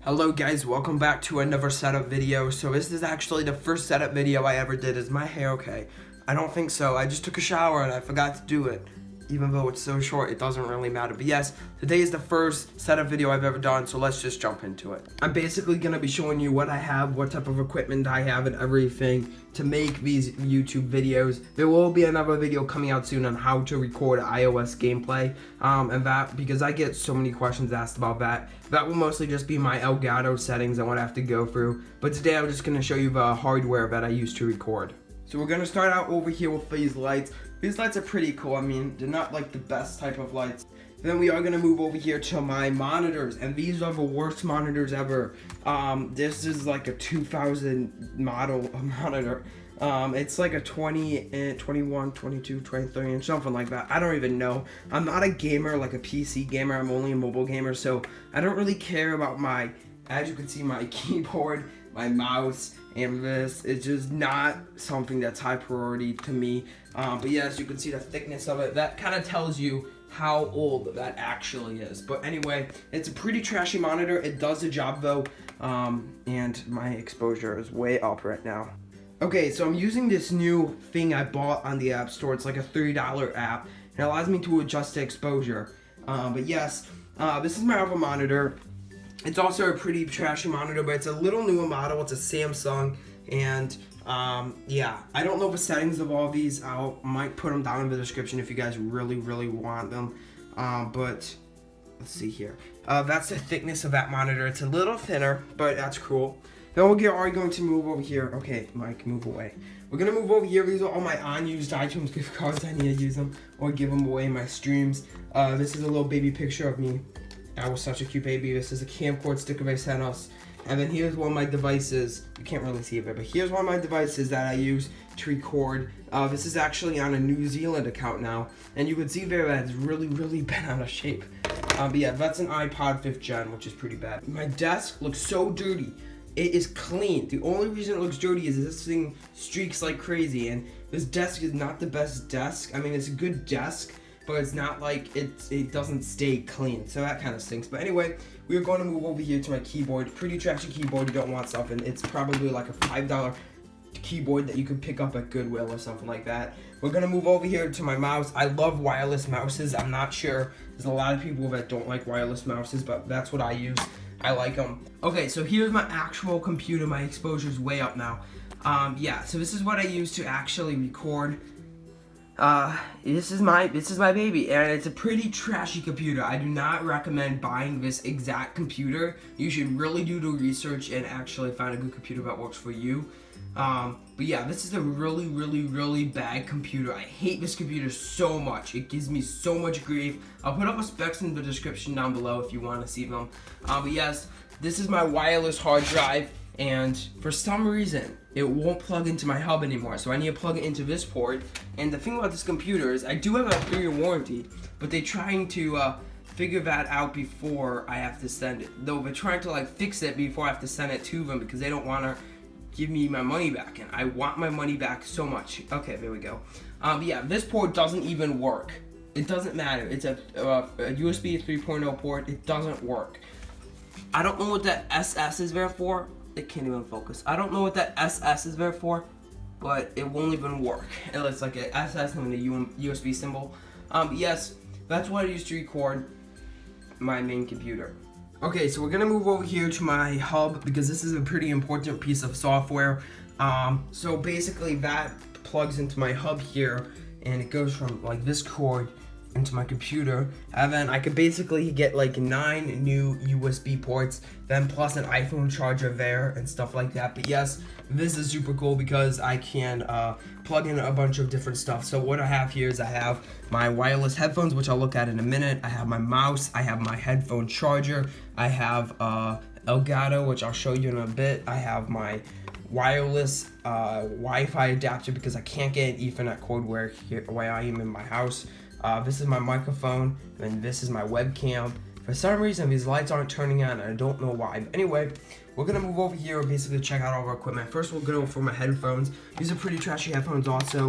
Hello guys, welcome back to another setup video. So this is actually the first setup video I ever did. Is my hair okay? I don't think so. I just took a shower and I forgot to do it. Even though it's so short, it doesn't really matter. But yes, today is the first setup video I've ever done, so let's just jump into it. I'm basically gonna be showing you what I have, what type of equipment I have, and everything to make these YouTube videos. There will be another video coming out soon on how to record iOS gameplay, and that, because I get so many questions asked about that. That will mostly just be my Elgato settings and what I have to go through. But today I'm just gonna show you the hardware that I use to record. So we're gonna start out over here with these lights. These lights are pretty cool. I mean, they're not like the best type of lights. Then we are gonna move over here to my monitors, and these are the worst monitors ever. This is like a 2000 model monitor. It's like a 20, 21, 22, 23 inch, something like that. I don't even know. I'm not a gamer, like a PC gamer. I'm only a mobile gamer, so I don't really care about my, as you can see, my keyboard, my mouse, and this is just not something that's high priority to me. But yes, you can see the thickness of it. That kind of tells you how old that actually is. But anyway, it's a pretty trashy monitor. It does the job though, and my exposure is way up right now. Okay, so I'm using this new thing I bought on the App Store. It's like a $3 app. It allows me to adjust the exposure. But yes, this is my other monitor. It's also a pretty trashy monitor, but it's a little newer model. It's a Samsung, and yeah, I don't know the settings of all these. I might put them down in the description if you guys really want them. But let's see here. That's the thickness of that monitor. It's a little thinner, but that's cool. Then are going to move over here. Okay, Mike, move away. We're gonna move over here. These are all my unused iTunes gift cards. I need to use them or give them away in my streams. This is a little baby picture of me. I was such a cute baby. This is a camcorder sticker they sent us. And then here's one of my devices. You can't really see it, but here's one of my devices that I use to record. This is actually on a New Zealand account now. And you can see there that it's really been out of shape. But yeah, that's an iPod 5th gen, which is pretty bad. My desk looks so dirty. It is clean. The only reason it looks dirty is this thing streaks like crazy. And this desk is not the best desk. I mean, it's a good desk, but it's not like it doesn't stay clean, so that kind of stinks. But anyway, we are going to move over here to my keyboard. Pretty trashy keyboard. You don't want something. It's probably like a $5 keyboard that you could pick up at Goodwill or something like that. We're gonna move over here to my mouse. I love wireless mouses. I'm not sure. There's a lot of people that don't like wireless mouses, but that's what I use. I like them. Okay, so here's my actual computer. My exposure is way up now. Yeah, so this is what I use to actually record. This is my baby, and it's a pretty trashy computer. I do not recommend buying this exact computer. You should really do the research and actually find a good computer that works for you. But yeah, this is a really bad computer. I hate this computer so much. It gives me so much grief. I'll put up the specs in the description down below if you want to see them. But yes, this is my wireless hard drive. And for some reason, it won't plug into my hub anymore, so I need to plug it into this port. And the thing about this computer is I do have a 3-year warranty, but they're trying to figure that out before I have to send it. Though they're trying to like fix it before I have to send it to them because they don't want to give me my money back, and I want my money back so much. Okay, there we go. Yeah, this port doesn't even work. It doesn't matter. It's a USB 3.0 port. It doesn't work. I don't know what that SS is there for. It can't even focus. I don't know what that SS is there for, but it won't even work. It looks like an SS and a USB symbol. Yes, that's what I use to record my main computer. Okay, so we're gonna move over here to my hub because this is a pretty important piece of software. So basically that plugs into my hub here, and it goes from like this cord into my computer, and then I could basically get like 9 new USB ports, then plus an iPhone charger there and stuff like that. But yes, this is super cool because I can plug in a bunch of different stuff. So what I have here is I have my wireless headphones, which I'll look at in a minute. I have my mouse, I have my headphone charger, I have Elgato, which I'll show you in a bit. I have my wireless Wi-Fi adapter because I can't get an Ethernet cord where I am in my house. This is my microphone, and this is my webcam. For some reason, these lights aren't turning on, and I don't know why. But anyway, we're gonna move over here and basically check out all of our equipment. First, we'll go for my headphones. These are pretty trashy headphones also.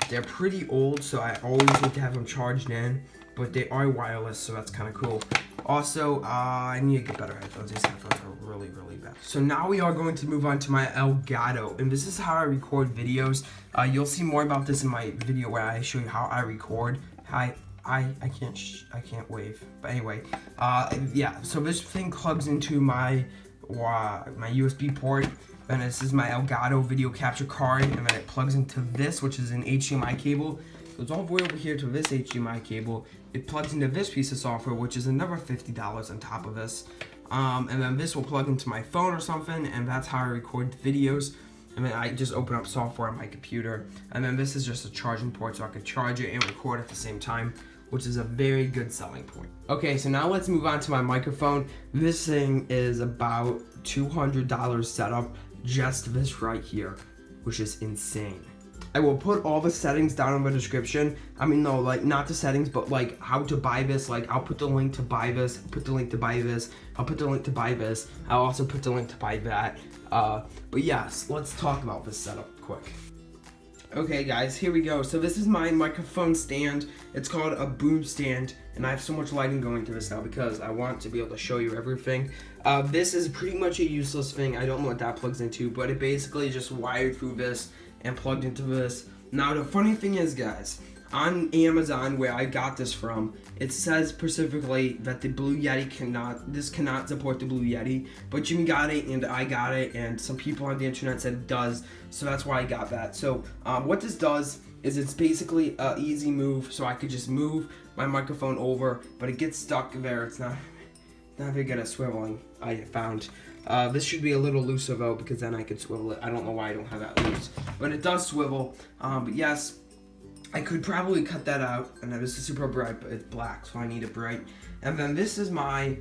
They're pretty old, so I always need to have them charged in, but they are wireless, so that's kind of cool. Also, I need to get better headphones. These headphones are really, really bad. So now we are going to move on to my Elgato, and this is how I record videos. You'll see more about this in my video where I show you how I record. I can't wave. But anyway, yeah. So this thing plugs into my USB port, and this is my Elgato video capture card, and then it plugs into this, which is an HDMI cable. So it's all the way over here to this HDMI cable. It plugs into this piece of software, which is another $50 on top of this. And then this will plug into my phone or something, and that's how I record the videos. And then I just open up software on my computer. And then this is just a charging port, so I can charge it and record at the same time, which is a very good selling point. Okay, so now let's move on to my microphone. This thing is about $200 setup, just this right here, which is insane. I will put all the settings down in the description. I mean, no, like, not the settings, but like how to buy this. Like, I'll put the link to buy this, put the link to buy this, I'll put the link to buy this, I'll also put the link to buy that. But yes, let's talk about this setup quick. Okay guys, here we go. So this is my microphone stand. It's called a boom stand, and I have so much lighting going to this now because I want to be able to show you everything. This is pretty much a useless thing. I don't know what that plugs into, but it basically just wired through this and plugged into this. Now the funny thing is, guys, on Amazon, where I got this from, it says specifically that the Blue Yeti cannot support the Blue Yeti, but Jimmy got it and I got it, and some people on the internet said it does, so that's why I got that. So what this does is it's basically an easy move, so I could just move my microphone over, but it gets stuck there. It's not very good at swiveling, I found. This should be a little looser though, because then I could swivel it. I don't know why I don't have that loose, but it does swivel. But yes, I could probably cut that out, and this is super bright, but it's black, so I need it bright. And then this is my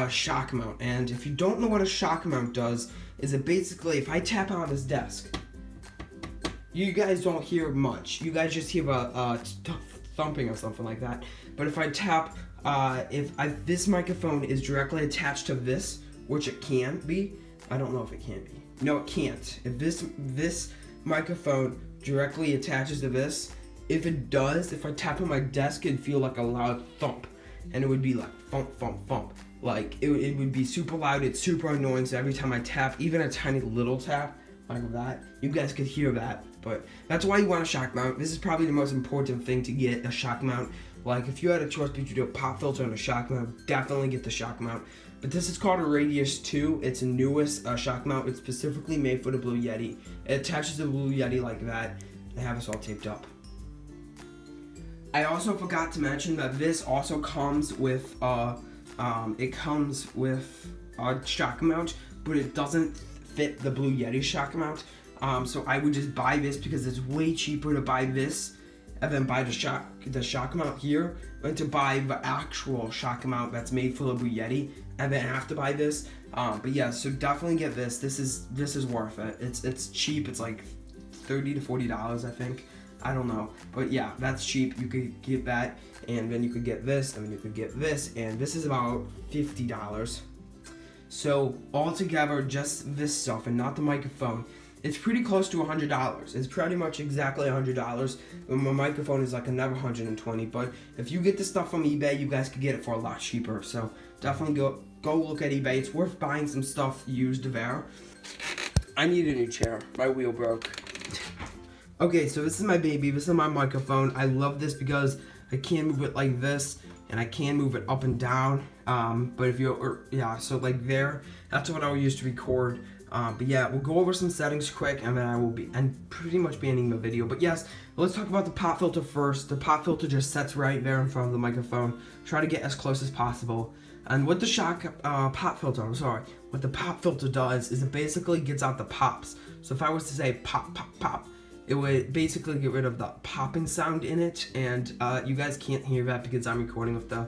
shock mount, and if you don't know what a shock mount does, is it basically, if I tap on this desk, you guys don't hear much. You guys just hear a thumping or something like that. But if I tap, this microphone is directly attached to this, which it can be. I don't know if it can be. No, it can't. If this microphone directly attaches to this, if it does, if I tap on my desk, it'd feel like a loud thump, and it would be like thump, thump, thump. Like it would be super loud. It's super annoying. So every time I tap, even a tiny little tap like that, you guys could hear that. But that's why you want a shock mount. This is probably the most important thing to get, a shock mount. Like if you had a choice between a pop filter and a shock mount, definitely get the shock mount. But this is called a Radius 2. It's a newest shock mount. It's specifically made for the Blue Yeti. It attaches to the Blue Yeti like that. I have this all taped up. I also forgot to mention that this also comes with a shock mount, but it doesn't fit the Blue Yeti shock mount. So I would just buy this because it's way cheaper to buy this and then buy the shock mount here than to buy the actual shock mount that's made for the Blue Yeti and then have to buy this. But yeah, so definitely get this. This is worth it. It's cheap. It's like $30 to $40, I think. I don't know, but yeah, that's cheap. You could get that, and then you could get this, and then you could get this, and this is about $50. So altogether, just this stuff and not the microphone, it's pretty close to $100. It's pretty much exactly $100. My microphone is like another $120. But if you get this stuff from eBay, you guys could get it for a lot cheaper. So definitely go look at eBay. It's worth buying some stuff used there. I need a new chair. My wheel broke. Okay, so this is my baby. This is my microphone. I love this because I can move it like this, and I can move it up and down. But if so like there, that's what I will use to record. But yeah, we'll go over some settings quick, and then I will be pretty much be ending the video. But yes, let's talk about the pop filter first. The pop filter just sets right there in front of the microphone. Try to get as close as possible. And what the what the pop filter does is it basically gets out the pops. So if I was to say pop, pop, pop, it would basically get rid of the popping sound in it, and you guys can't hear that because I'm recording with the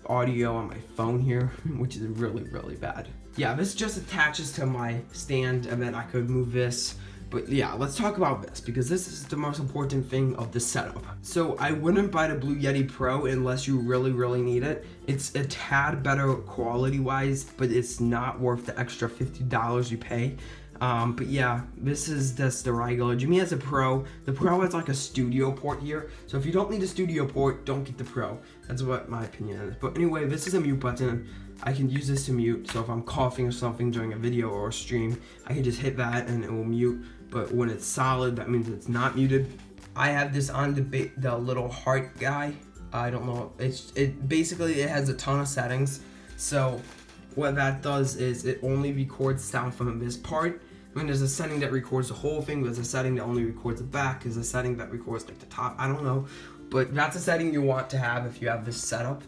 audio on my phone here, which is really, really bad. Yeah, this just attaches to my stand, and then I could move this. But yeah, let's talk about this, because this is the most important thing of the setup. So I wouldn't buy the Blue Yeti Pro unless you really, really need it. It's a tad better quality-wise, but it's not worth the extra $50 you pay. But yeah, that's the regular. Jimmy has a Pro. The Pro has like a studio port here. So if you don't need a studio port, don't get the Pro. That's what my opinion is. But anyway, this is a mute button. I can use this to mute. So if I'm coughing or something during a video or a stream, I can just hit that and it will mute. But when it's solid, that means it's not muted. I have this on the little heart guy. I don't know. It has a ton of settings. So what that does is it only records sound from this part. I mean, there's a setting that records the whole thing. There's a setting that only records the back. There's a setting that records like the top. I don't know, but that's a setting you want to have if you have this setup.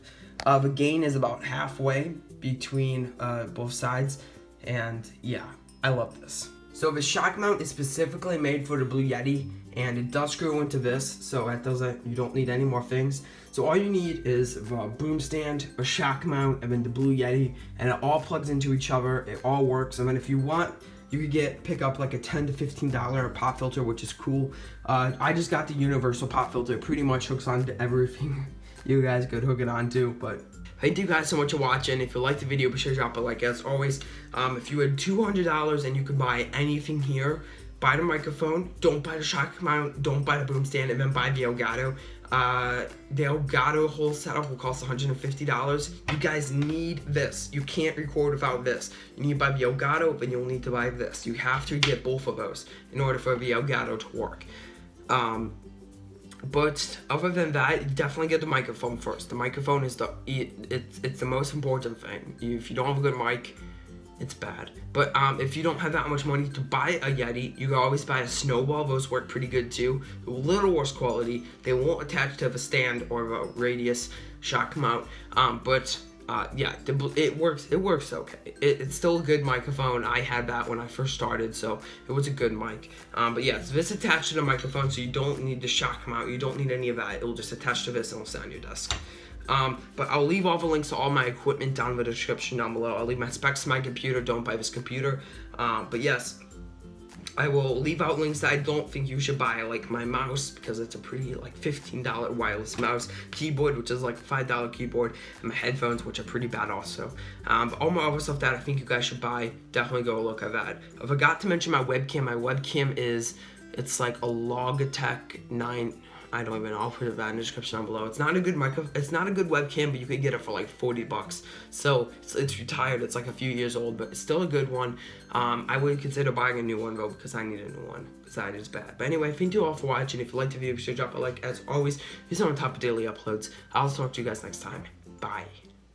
The gain is about halfway between both sides, and yeah, I love this. So the shock mount is specifically made for the Blue Yeti, and it does screw into this, so you don't need any more things. So all you need is a boom stand, a shock mount, and then the Blue Yeti, and it all plugs into each other. It all works. And then if you want, you could pick up like a $10 to $15 pop filter, which is cool. I just got the universal pop filter. It pretty much hooks onto everything you guys could hook it onto. But thank you guys so much for watching. If you liked the video, be sure to drop a like as always. If you had $200 and you could buy anything here, buy the microphone, don't buy the shock mount, don't buy the boom stand, and then buy the Elgato. The Elgato whole setup will cost $150. You guys need this. You can't record without this. You need to buy the Elgato, then you'll need to buy this. You have to get both of those in order for the Elgato to work. But other than that, definitely get the microphone first. The microphone is it's the most important thing. If you don't have a good mic, it's bad. But if you don't have that much money to buy a Yeti, you can always buy a Snowball. Those work pretty good too. A little worse quality. They won't attach to the stand or the radius shock mount. Yeah, it works. It works okay. It's still a good microphone. I had that when I first started, so it was a good mic. But yeah, so this attached to the microphone, so you don't need the shock mount. You don't need any of that. It will just attach to this and it'll sit on your desk. But I'll leave all the links to all my equipment down in the description down below. I'll leave my specs to my computer. Don't buy this computer. But yes, I will leave out links that I don't think you should buy, like my mouse, because it's a pretty like $15 wireless mouse, keyboard, which is like $5 keyboard, and my headphones, which are pretty bad also. But all my other stuff that I think you guys should buy, definitely go look at that. I forgot to mention my webcam. My webcam it's like a Logitech 9. I don't even know. I'll put that in the description down below. It's not a good it's not a good webcam, but you could get it for like $40. So it's retired. It's like a few years old, but it's still a good one. I wouldn't consider buying a new one though, because I need a new one, because that is bad. But anyway, thank you all for watching. If you liked the video, be sure to drop a like as always. Here's on top of daily uploads. I'll talk to you guys next time. Bye.